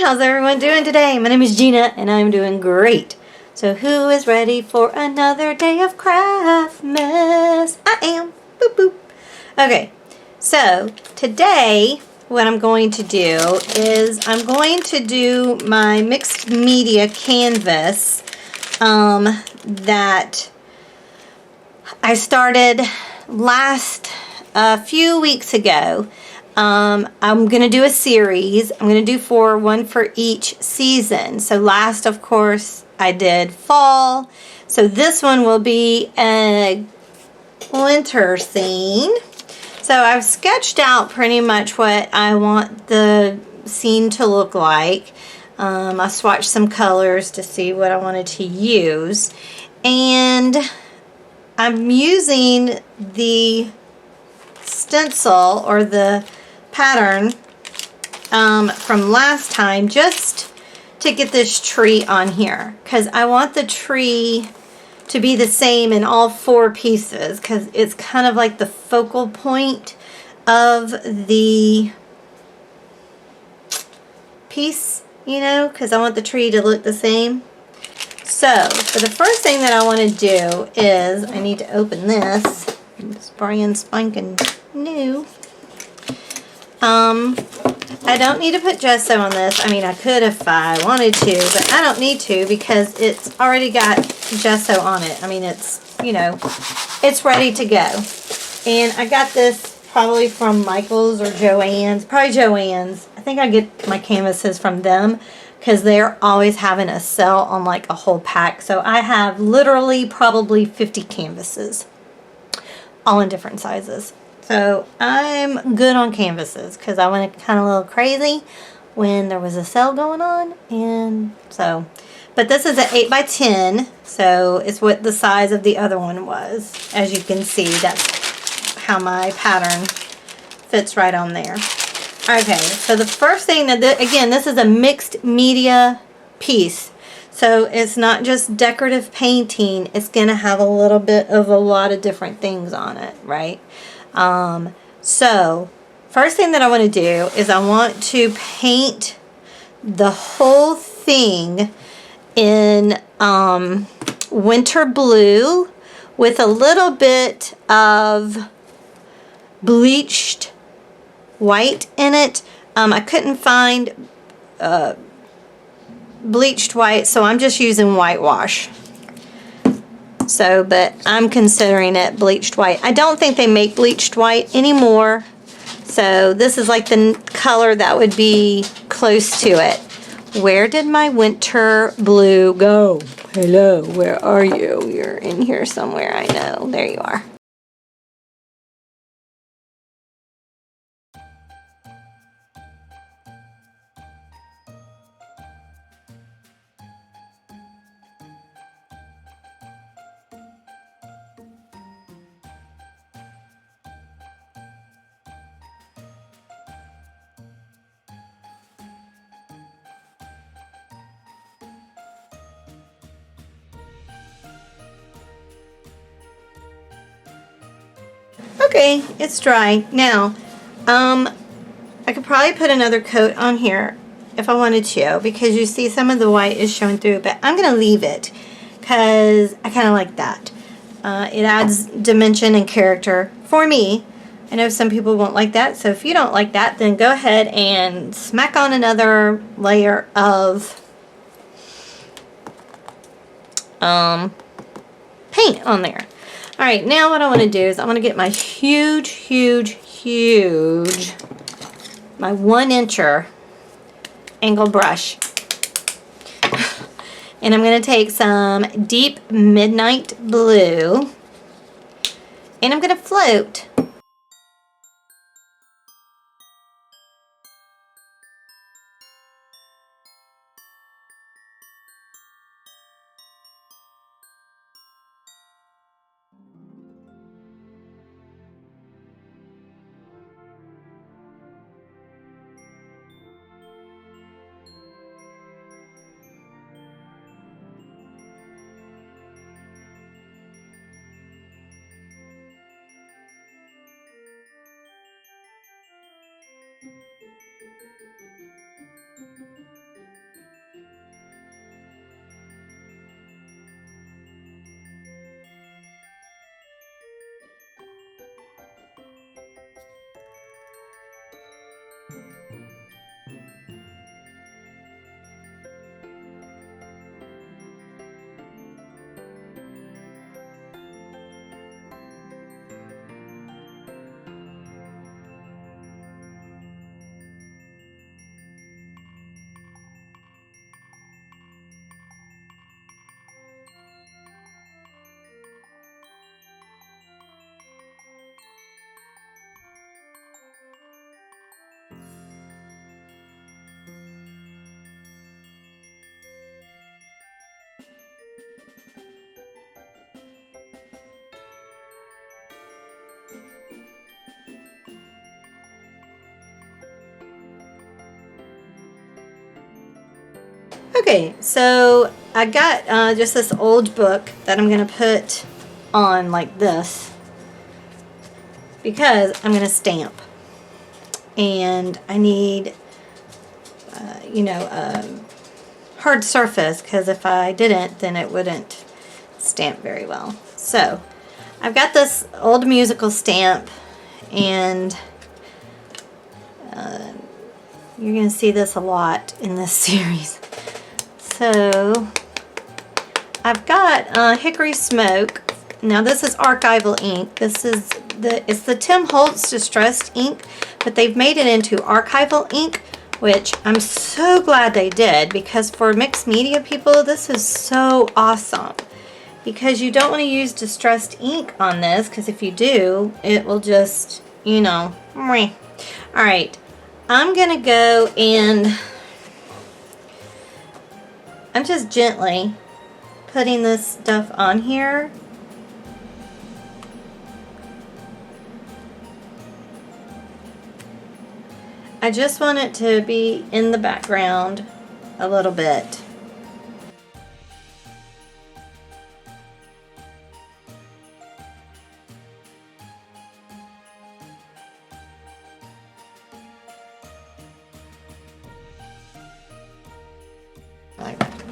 How's everyone doing today? My name is Gina and I'm doing great. So who is ready for another day of Craftmas? I am. Boop boop. Okay, so today what I'm going to do is I'm going to do my mixed media canvas that I started a few weeks ago. I'm going to do a series. I'm going to do one for each season. So last, of course, I did fall. So this one will be a winter scene. So I've sketched out pretty much what I want the scene to look like. I swatched some colors to see what I wanted to use. And I'm using the stencil or the pattern from last time just to get this tree on here, because I want the tree to be the same in all four pieces, because it's kind of like the focal point of the piece, you know, because I want the tree to look the same. So for the first thing that I want to do is I need to open this. It's brand spanking new. I don't need to put gesso on this. I mean, I could if I wanted to, but I don't need to because it's already got gesso on it. I mean, it's, you know, it's ready to go. And I got this probably from Michael's or Joann's. Probably Joann's. I think I get my canvases from them because they're always having a sale on like a whole pack. So I have literally probably 50 canvases, all in different sizes. So I'm good on canvases because I went kind of a little crazy when there was a sale going on. And so, but this is an 8x10, so it's what the size of the other one was. As you can see, that's how my pattern fits right on there. Okay, so the first thing that, again, this is a mixed media piece. So it's not just decorative painting, it's going to have a little bit of a lot of different things on it, right? So first thing that I want to do is I want to paint the whole thing in winter blue with a little bit of bleached white in it. I couldn't find bleached white, so I'm just using whitewash. So, but I'm considering it bleached white. I don't think they make bleached white anymore. So this is like the color that would be close to it. Where did my winter blue go? Hello, where are you? You're in here somewhere, I know. There you are. Okay, it's dry. Now, I could probably put another coat on here if I wanted to, because you see some of the white is showing through, but I'm going to leave it because I kind of like that. It adds dimension and character for me. I know some people won't like that, so if you don't like that, then go ahead and smack on another layer of paint on there. Alright, now what I want to do is I want to get my huge, my 1-incher angle brush. And I'm going to take some deep midnight blue and I'm going to float Okay, so I got just this old book that I'm going to put on like this because I'm going to stamp. And I need, you know, a hard surface because if I didn't, then it wouldn't stamp very well. So I've got this old musical stamp, and you're going to see this a lot in this series. So I've got Hickory Smoke. Now this is archival ink. This is it's the Tim Holtz Distressed ink, but they've made it into archival ink, which I'm so glad they did, because for mixed media people, this is so awesome. Because you don't want to use distressed ink on this, because if you do, it will just, you know, meh. All right, I'm going to go and I'm just gently putting this stuff on here. I just want it to be in the background a little bit.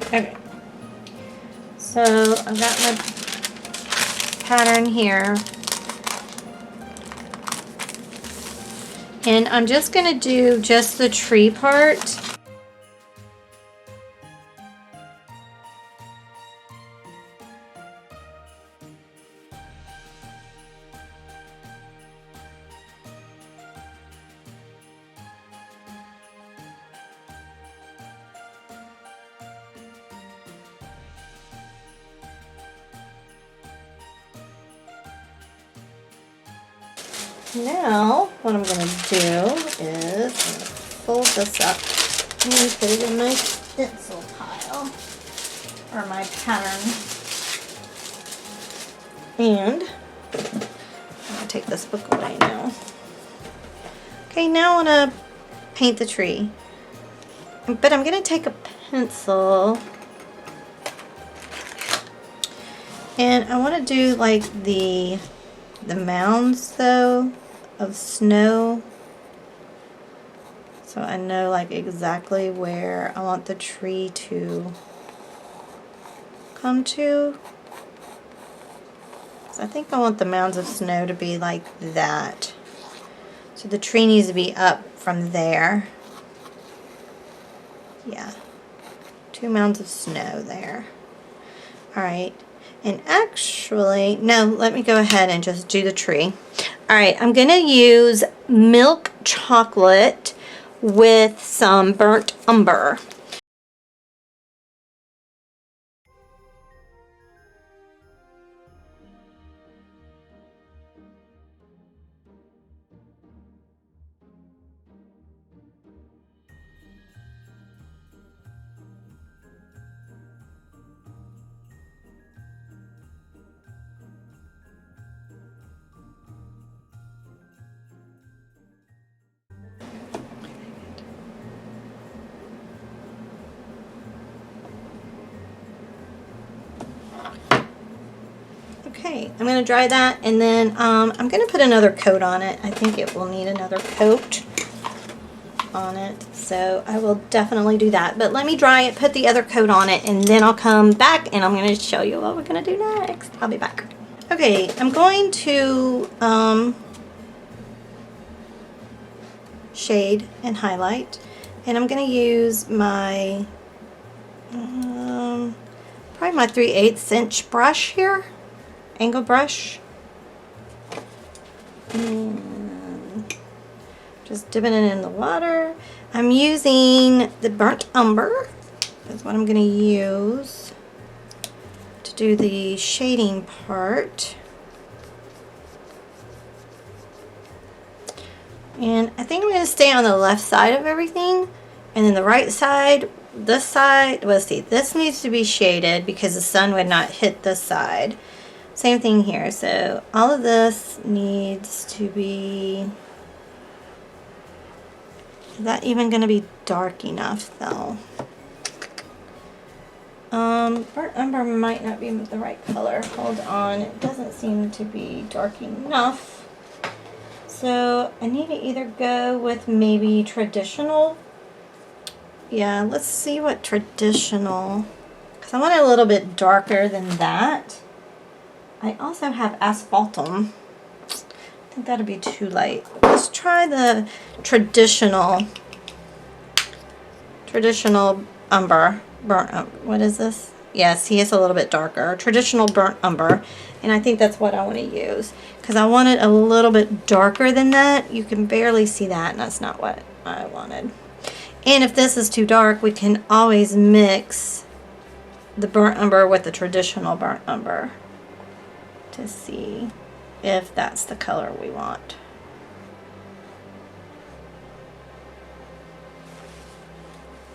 Okay. So I've got my pattern here. And I'm just going to do just the tree part. Now, what I'm going to do is fold this up and put it in my stencil pile, or my pattern. And I'm going to take this book away now. Okay, now I want to paint the tree. But I'm going to take a pencil and I want to do like the mounds though of snow, so I know like exactly where I want the tree to come to. So I think I want the mounds of snow to be like that. So the tree needs to be up from there. Yeah, 2 mounds of snow there. Alright, and actually, no, let me go ahead and just do the tree. Alright, I'm going to use milk chocolate with some burnt umber. Okay, I'm going to dry that, and then I'm going to put another coat on it. I think it will need another coat on it, so I will definitely do that. But let me dry it, put the other coat on it, and then I'll come back and I'm going to show you what we're going to do next. I'll be back. Okay, I'm going to shade and highlight, and I'm going to use my probably my 3/8 inch brush here, angle brush, and just dipping it in the water. I'm using the burnt umber, that's what I'm going to use to do the shading part. And I think I'm going to stay on the left side of everything, and then the right side, this side, well, see, this needs to be shaded because the sun would not hit this side. Same thing here, so all of this needs to be, is that even going to be dark enough though? Burnt umber might not be the right color. Hold on, it doesn't seem to be dark enough. So I need to either go with maybe traditional. Yeah, let's see what traditional, because I want it a little bit darker than that. I also have asphaltum. I think that'd be too light. Let's try the traditional umber. Burnt umber. What is this? Yes, he is a little bit darker. Traditional burnt umber. And I think that's what I want to use. Because I want it a little bit darker than that. You can barely see that, and that's not what I wanted. And if this is too dark, we can always mix the burnt umber with the traditional burnt umber to see if that's the color we want.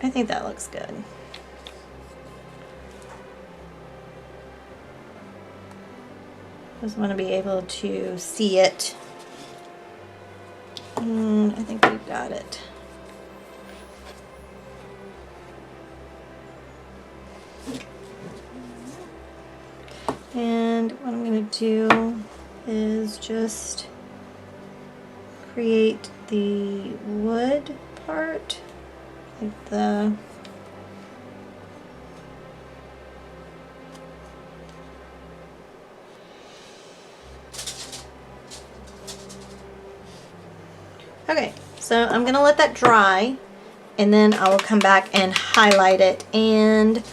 I think that looks good. Just want to be able to see it. I think we've got it. And what I'm going to do is just create the wood part, like the okay, so I'm going to let that dry, and then I will come back and highlight it. And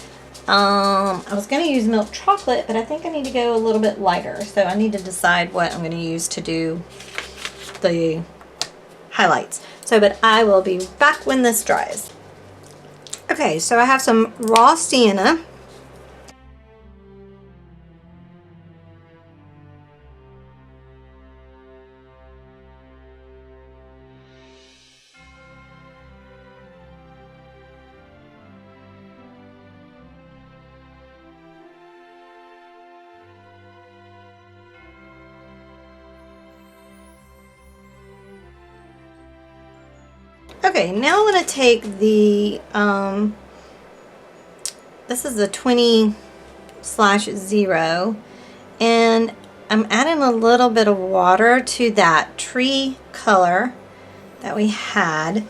I was going to use milk chocolate, but I think I need to go a little bit lighter. So I need to decide what I'm going to use to do the highlights. So, but I will be back when this dries. Okay, so I have some raw sienna. Okay, now I'm going to take the, this is the 20/0, and I'm adding a little bit of water to that tree color that we had.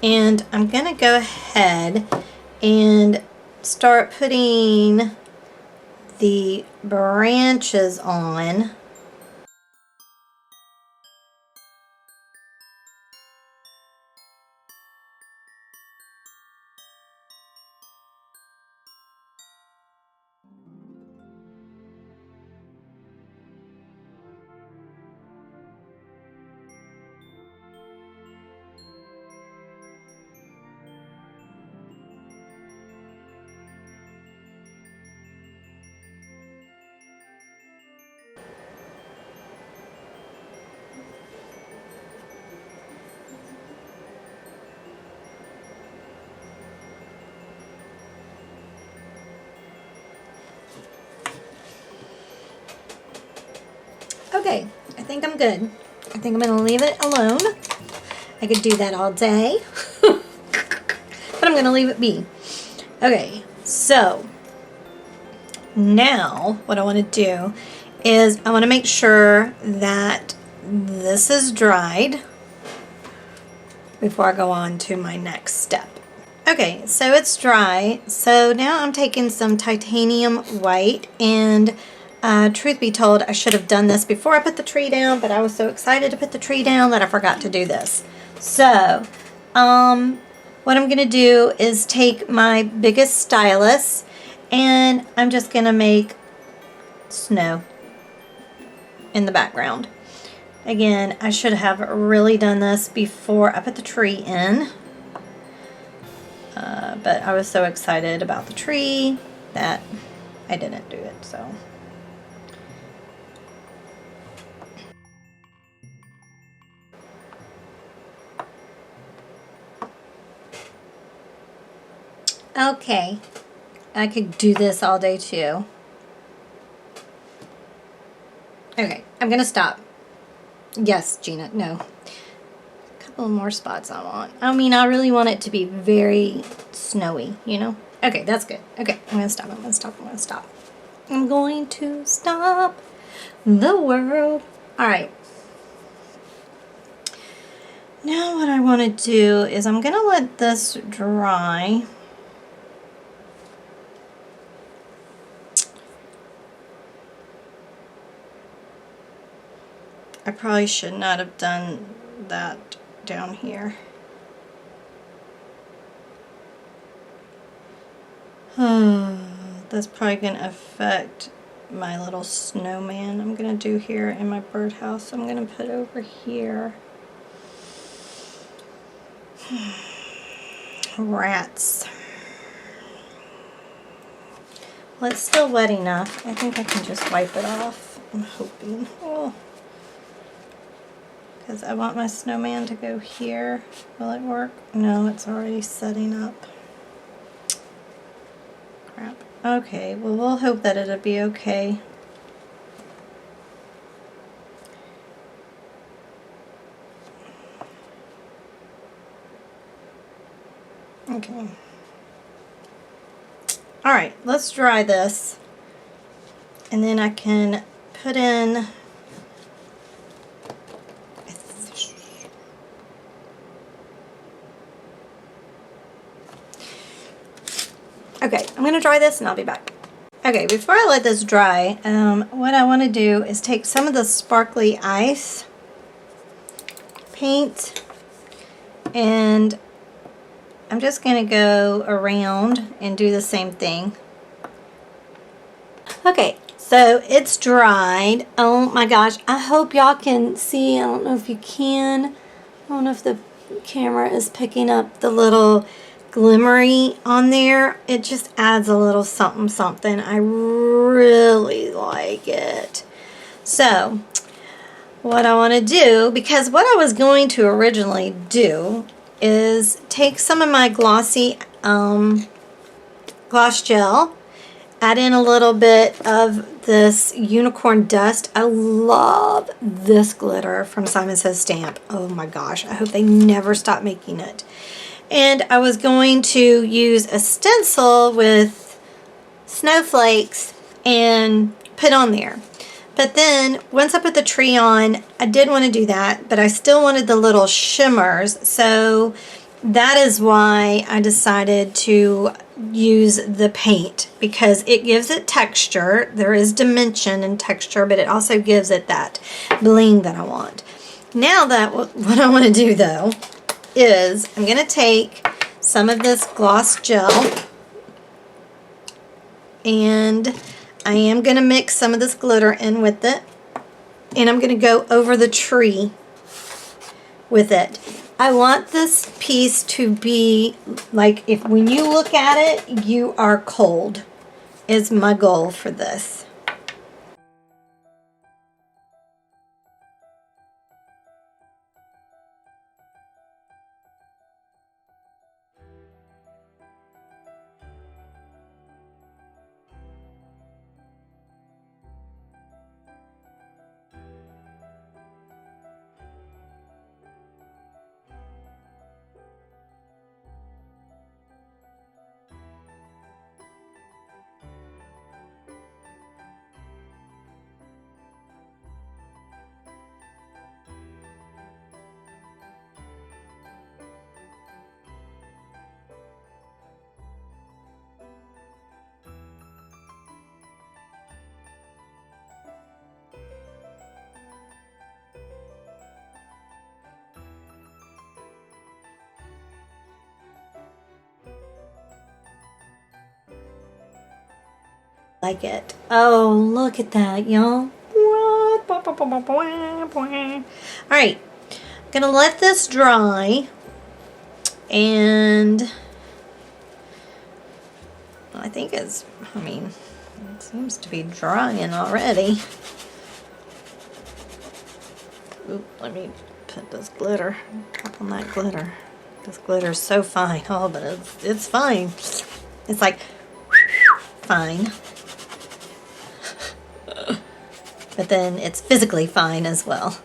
And I'm going to go ahead and start putting the branches on. Okay, I think I'm good. I think I'm going to leave it alone. I could do that all day, but I'm going to leave it be. Okay, so now what I want to do is I want to make sure that this is dried before I go on to my next step. Okay, so it's dry. So now I'm taking some titanium white, and truth be told, I should have done this before I put the tree down, but I was so excited to put the tree down that I forgot to do this. So, what I'm going to do is take my biggest stylus, and I'm just going to make snow in the background. Again, I should have really done this before I put the tree in, but I was so excited about the tree that I didn't do it, so. Okay, I could do this all day too. Okay, I'm gonna stop. Yes, Gina, no. A couple more spots I want. I mean, I really want it to be very snowy, you know? Okay, that's good. Okay, I'm gonna stop. I'm gonna stop. I'm gonna stop. I'm going to stop the world. All right. Now what I want to do is I'm gonna let this dry. I probably should not have done that down here. That's probably going to affect my little snowman I'm going to do here in my birdhouse. I'm going to put over here. Rats. Well, it's still wet enough. I think I can just wipe it off. I'm hoping. Oh. Because I want my snowman to go here. Will it work? No, it's already setting up. Crap. Okay, well, we'll hope that it'll be okay. Okay. Alright, let's dry this. And then I can put in... Okay, I'm going to dry this and I'll be back. Okay, before I let this dry, what I want to do is take some of the sparkly ice paint and I'm just going to go around and do the same thing. Okay, so it's dried. Oh my gosh, I hope y'all can see. I don't know if you can. I don't know if the camera is picking up the little glimmery on there. It just adds a little something something. I really like it. So what I want to do, because what I was going to originally do is take some of my glossy gloss gel, add in a little bit of this unicorn dust. I love this glitter from Simon Says Stamp. Oh my gosh, I hope they never stop making it. And I was going to use a stencil with snowflakes and put on there. But then once I put the tree on, I did want to do that, but I still wanted the little shimmers. So that is why I decided to use the paint, because it gives it texture. There is dimension and texture, but it also gives it that bling that I want. Now that what I want to do though is I'm going to take some of this gloss gel and I am going to mix some of this glitter in with it, and I'm going to go over the tree with it. I want this piece to be like, if when you look at it, you are cold, is my goal for this. Like it. Oh, look at that, y'all. Alright, I'm gonna let this dry, and I think it seems to be drying already. Oop, let me put this glitter up on that glitter. This glitter is so fine. Oh, but it's fine. It's like fine. But then it's physically fine as well.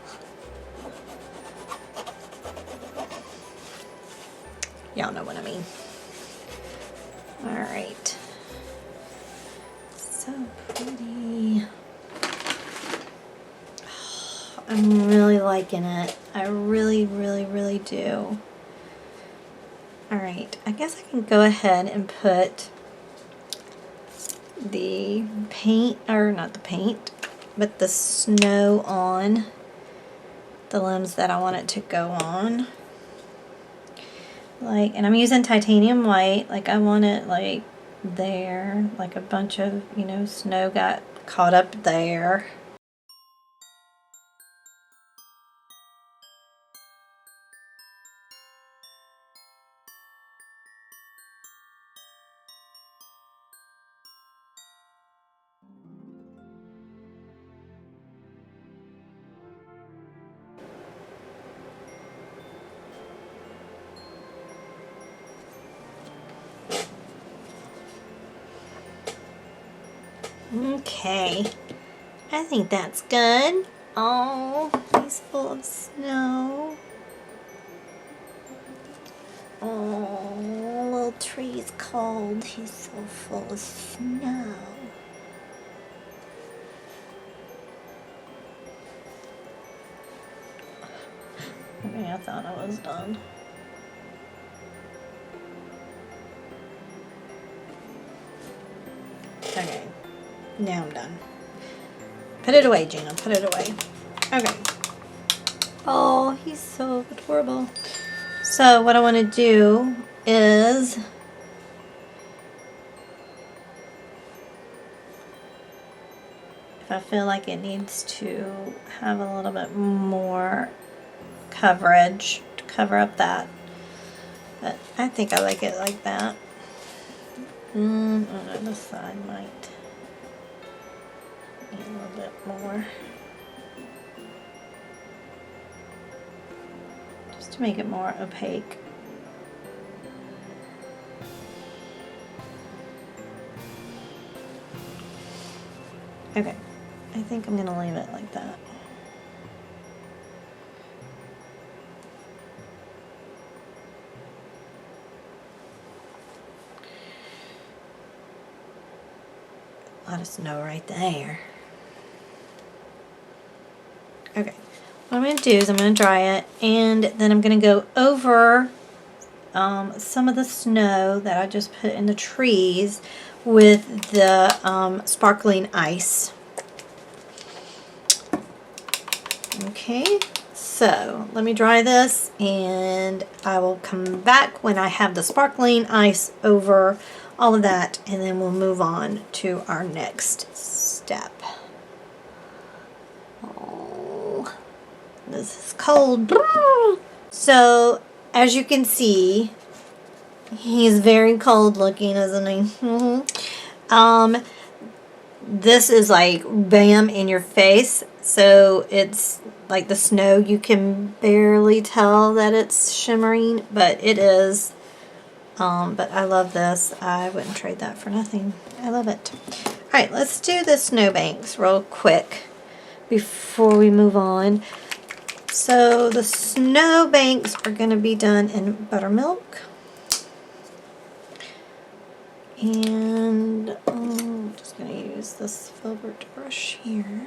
Y'all know what I mean. All right. So pretty. Oh, I'm really liking it. I really, really, really do. All right. I guess I can go ahead and put the paint, or not the paint, but the snow on the limbs that I want it to go on. Like, and I'm using titanium white. Like, I want it like there, like a bunch of, you know, snow got caught up there. Okay, I think that's good. Oh, he's full of snow. Oh, little tree's cold. He's so full of snow. Okay, I thought I was done. Okay, now I'm done. Put it away, Gina. Put it away. Okay. Oh, he's so adorable. So what I want to do is if I feel like it needs to have a little bit more coverage to cover up that. But I think I like it like that. On the side might need a little bit more. Just to make it more opaque. Okay, I think I'm gonna leave it like that. A lot of snow right there. Okay, what I'm going to do is I'm going to dry it, and then I'm going to go over some of the snow that I just put in the trees with the sparkling ice. Okay, so let me dry this, and I will come back when I have the sparkling ice over all of that, and then we'll move on to our next step. Oh, this is cold. So, as you can see, he's very cold looking, isn't he? This is like bam in your face, so it's like the snow, you can barely tell that it's shimmering, but it is. But I love this. I wouldn't trade that for nothing. I love it. Alright, let's do the snowbanks real quick before we move on. So the snowbanks are going to be done in buttermilk. And I'm just going to use this filbert brush here.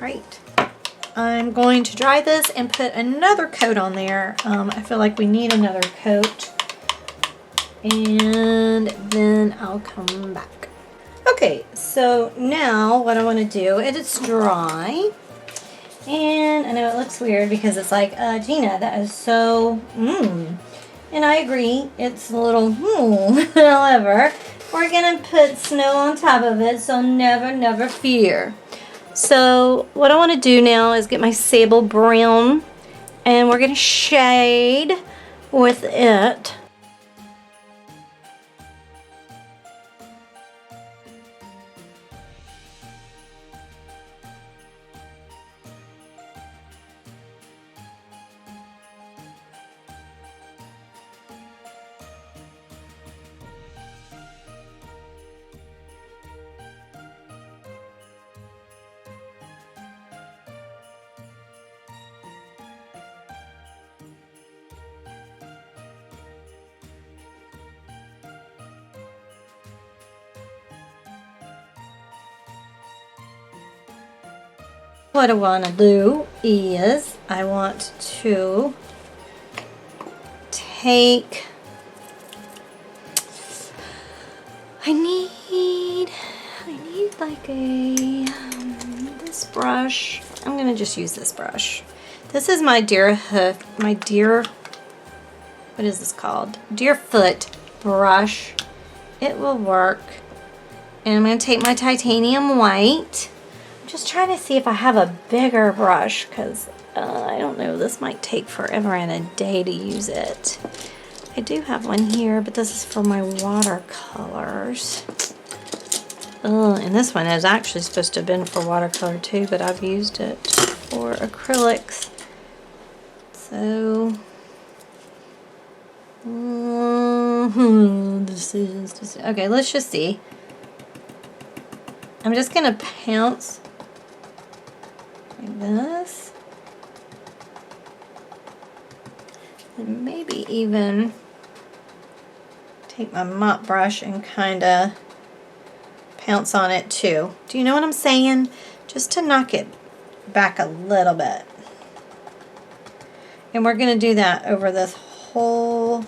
Right, I'm going to dry this and put another coat on there. I feel like we need another coat, and then I'll come back. Okay, so now what I want to do, it is dry, and I know it looks weird because it's like, Gina, that is so, and I agree, it's a little, however, we're going to put snow on top of it, so never fear. So what I want to do now is get my sable brown, and we're going to shade with it. What I want to do is I want to take, I need like a, this brush. I'm going to just use this brush. This is my what is this called? Deerfoot brush. It will work. And I'm going to take my titanium white. I'm just trying to see if I have a bigger brush because I don't know. This might take forever and a day to use it. I do have one here, but this is for my watercolors. And this one is actually supposed to have been for watercolor too, but I've used it for acrylics. So, decisions. Okay, let's just see. I'm just going to pounce like this. And maybe even take my mop brush and kind of pounce on it too. Do you know what I'm saying? Just to knock it back a little bit. And we're going to do that over this whole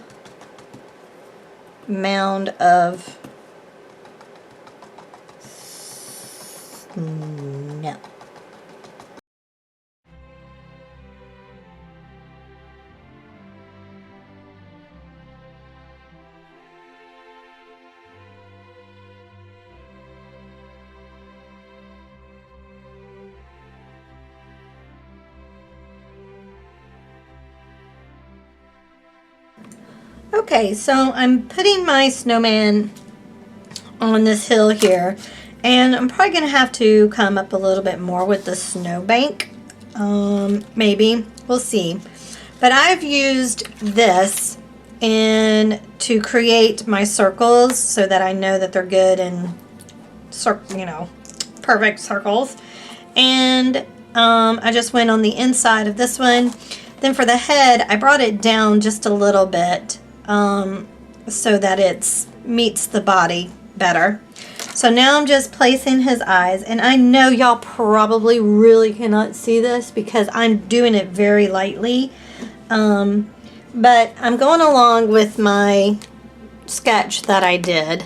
mound of snow. Okay, so I'm putting my snowman on this hill here, and I'm probably going to have to come up a little bit more with the snowbank. Maybe. We'll see. But I've used this to create my circles so that I know that they're good and, perfect circles. And I just went on the inside of this one. Then for the head, I brought it down just a little bit so that it meets the body better. So now I'm just placing his eyes, and I know y'all probably really cannot see this because I'm doing it very lightly, but I'm going along with my sketch that I did.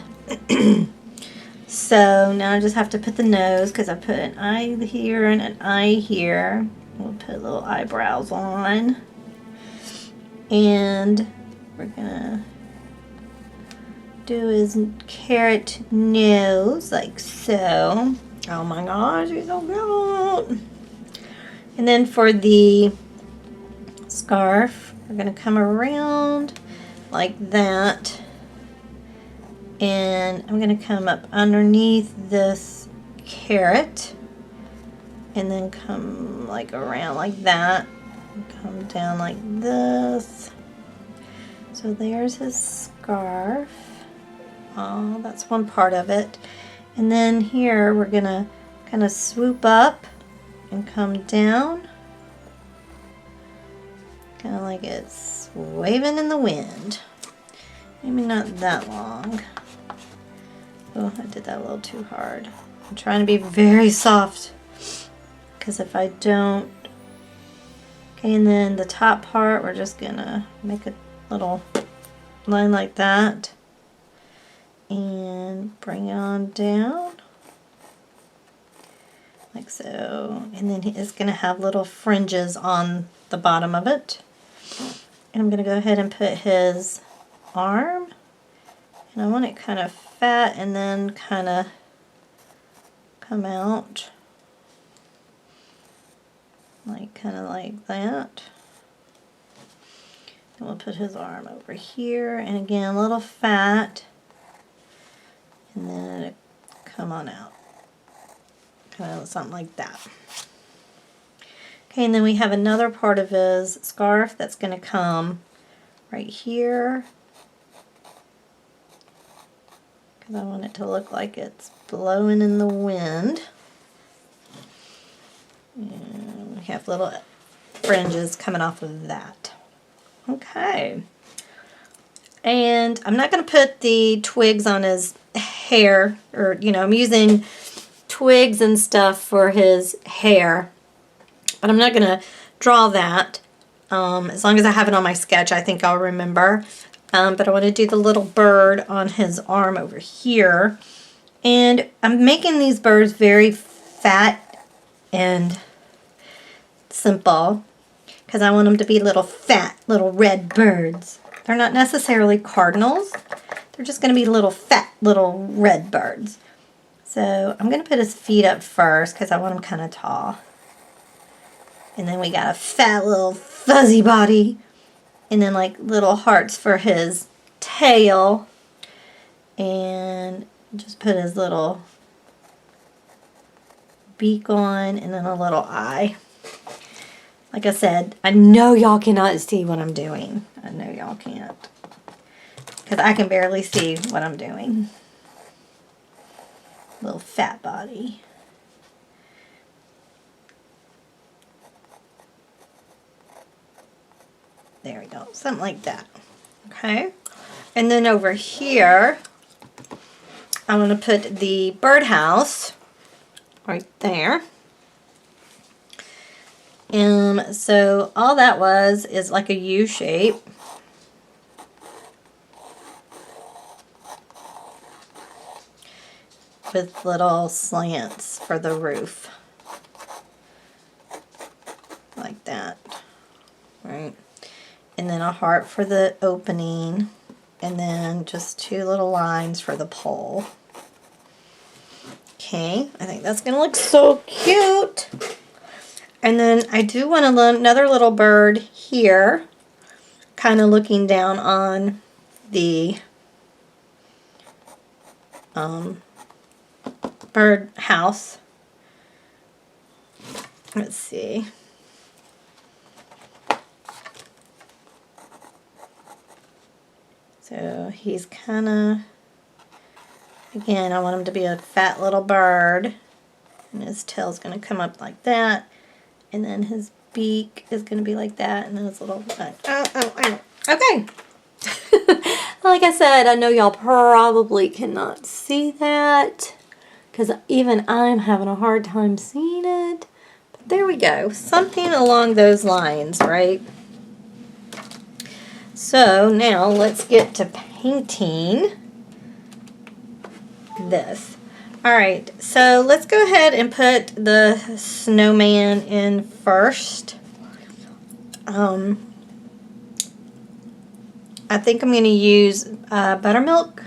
So now I just have to put the nose because I put an eye here and an eye here. We'll put little eyebrows on, and we're gonna do his carrot nose like so. Oh my gosh, he's so cute. And then for the scarf, we're gonna come around like that, and I'm gonna come up underneath this carrot and then come like around like that and come down like this. So there's his scarf. Oh, that's one part of it. And then here we're gonna kind of swoop up and come down, kind of like it's waving in the wind. Maybe not that long. Oh, I did that a little too hard. I'm trying to be very soft because if I don't. Okay, and then the top part, we're just gonna make a little line like that and bring it on down like so, and then it's going to have little fringes on the bottom of it. And I'm going to go ahead and put his arm, and I want it kind of fat and then kind of come out like kind of like that. And we'll put his arm over here, and again a little fat, and then it come on out, kind of something like that. Okay, and then we have another part of his scarf that's going to come right here, because I want it to look like it's blowing in the wind. And we have little fringes coming off of that. Okay. And I'm not going to put the twigs on his hair, or, I'm using twigs and stuff for his hair. But I'm not going to draw that. As long as I have it on my sketch, I think I'll remember. But I want to do the little bird on his arm over here. And I'm making these birds very fat and simple because I want them to be little fat, little red birds. They're not necessarily cardinals. They're just going to be little fat, little red birds. So I'm going to put his feet up first because I want him kind of tall. And then we got a fat little fuzzy body. And then like little hearts for his tail. And just put his little beak on and then a little eye. Like I said, I know y'all cannot see what I'm doing. I know y'all can't. Because I can barely see what I'm doing. Little fat body. There we go. Something like that. Okay. And then over here, I'm going to put the birdhouse right there. So all that is like a U shape. With little slants for the roof. Like that. Right. And then a heart for the opening. And then just 2 little lines for the pole. Okay, I think that's going to look so cute. And then I do want another little bird here. Kind of looking down on the bird house. Let's see. So he's kind of, again, I want him to be a fat little bird. And his tail's going to come up like that. And then his beak is going to be like that. And then his little, okay. Like I said, I know y'all probably cannot see that. Because even I'm having a hard time seeing it. But there we go. Something along those lines, right? So now let's get to painting this. Alright, so let's go ahead and put the snowman in first. I think I'm going to use buttermilk.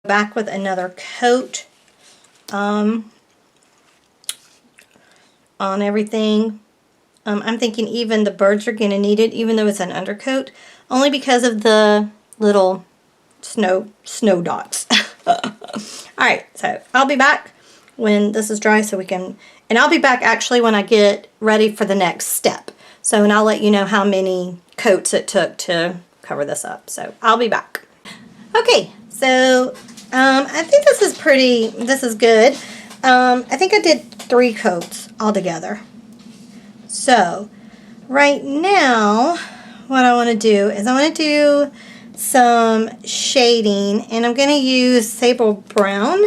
Back with another coat on everything. I'm thinking even the birds are going to need it, even though it's an undercoat, only because of the little snow dots. Alright, so I'll be back when this is dry so we can, and I'll be back actually when I get ready for the next step. So, and I'll let you know how many coats it took to cover this up. So, I'll be back. Okay, so I think this is good. I think I did 3 coats altogether. So, right now, what I want to do is I want to do some shading, and I'm going to use sable brown.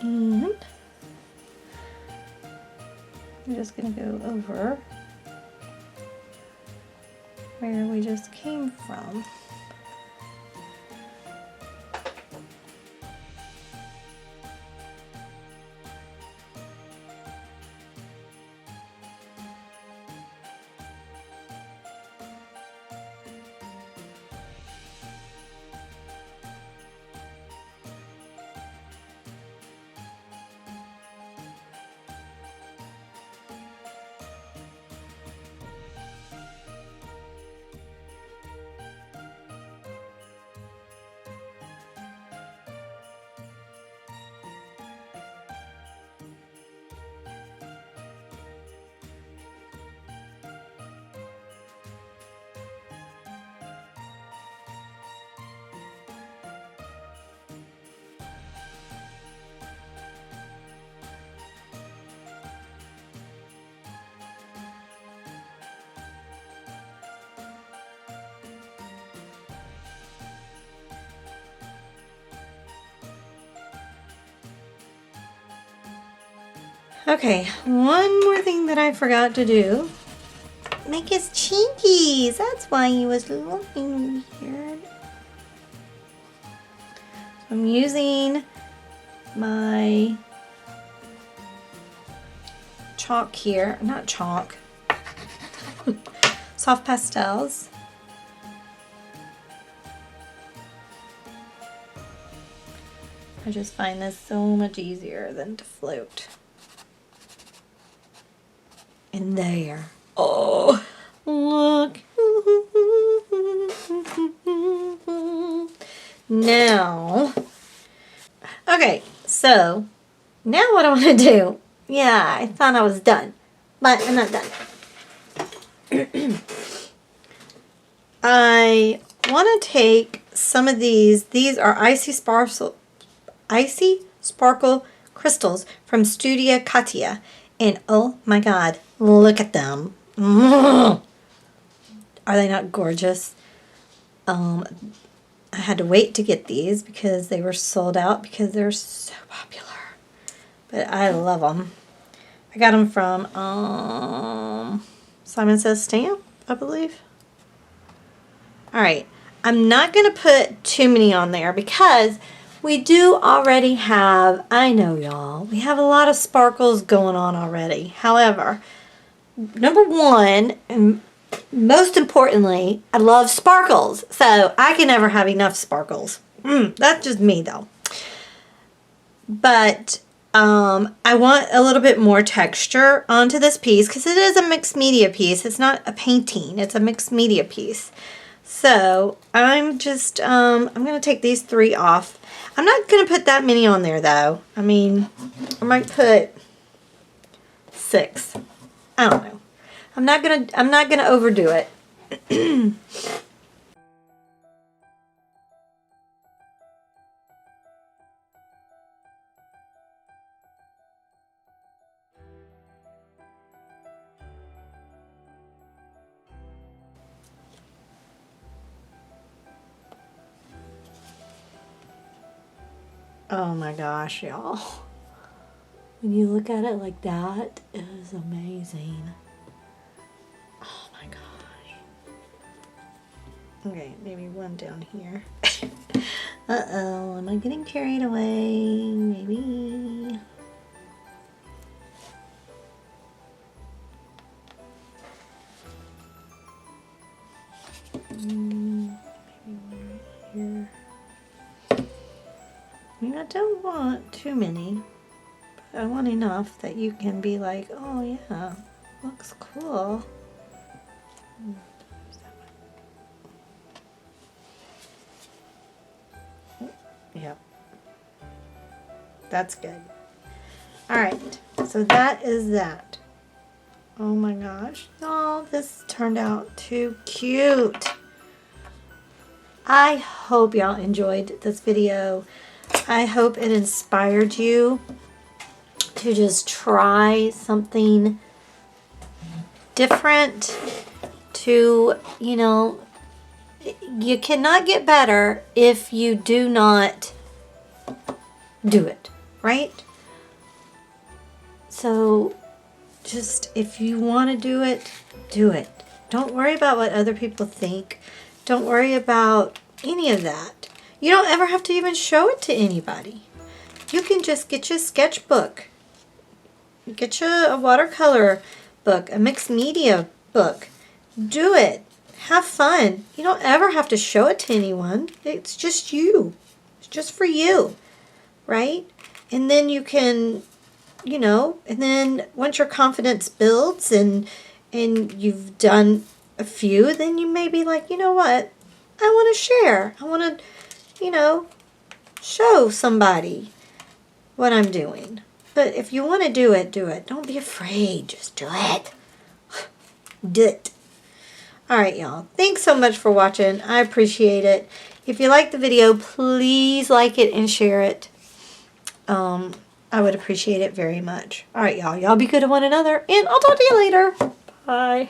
And I'm just going to go over where we just came from. Okay, one more thing that I forgot to do. Make his chinkies. That's why he was looking weird. I'm using my chalk here. Not chalk. Soft pastels. I just find this so much easier than to float. In there. Oh, look. Now, okay, so now what I want to do, yeah, I thought I was done, but I'm not done. I want to take some of these are icy sparkle crystals from Studia Katia, and oh my god, look at them. Are they not gorgeous? I had to wait to get these because they were sold out because they're so popular. But I love them. I got them from Simon Says Stamp, I believe. Alright, I'm not going to put too many on there because we do already have, I know y'all, we have a lot of sparkles going on already. However, number one, and most importantly, I love sparkles. So I can never have enough sparkles. That's just me though. But I want a little bit more texture onto this piece because it is a mixed media piece. It's not a painting. It's a mixed media piece. So I'm just, I'm going to take these 3 off. I'm not going to put that many on there though. I mean, I might put 6. I don't know. I'm not gonna overdo it. Oh my gosh, y'all. When you look at it like that, it is amazing. Oh my gosh. Okay, maybe one down here. Uh-oh, am I getting carried away? Maybe. Maybe one right here. I mean, I don't want too many, but I want enough that you can be like, oh yeah, looks cool. Yep. That's good. Alright, so that is that. Oh my gosh. Oh, this turned out too cute. I hope y'all enjoyed this video. I hope it inspired you to just try something different, to, you know, you cannot get better if you do not do it, right? So just, if you want to do it, do it. Don't worry about what other people think. Don't worry about any of that. You don't ever have to even show it to anybody. You can just get you a sketchbook. Get you a watercolor book, a mixed media book. Do it. Have fun. You don't ever have to show it to anyone. It's just you. It's just for you, right? And then you can, you know, and then once your confidence builds and you've done a few, then you may be like, you know what? I want to share. I want to, you know, show somebody what I'm doing. But if you want to do it, do it. Don't be afraid. Just do it. Do it. All right, y'all. Thanks so much for watching. I appreciate it. If you like the video, please like it and share it. I would appreciate it very much. All right, y'all. Y'all be good to one another, and I'll talk to you later. Bye.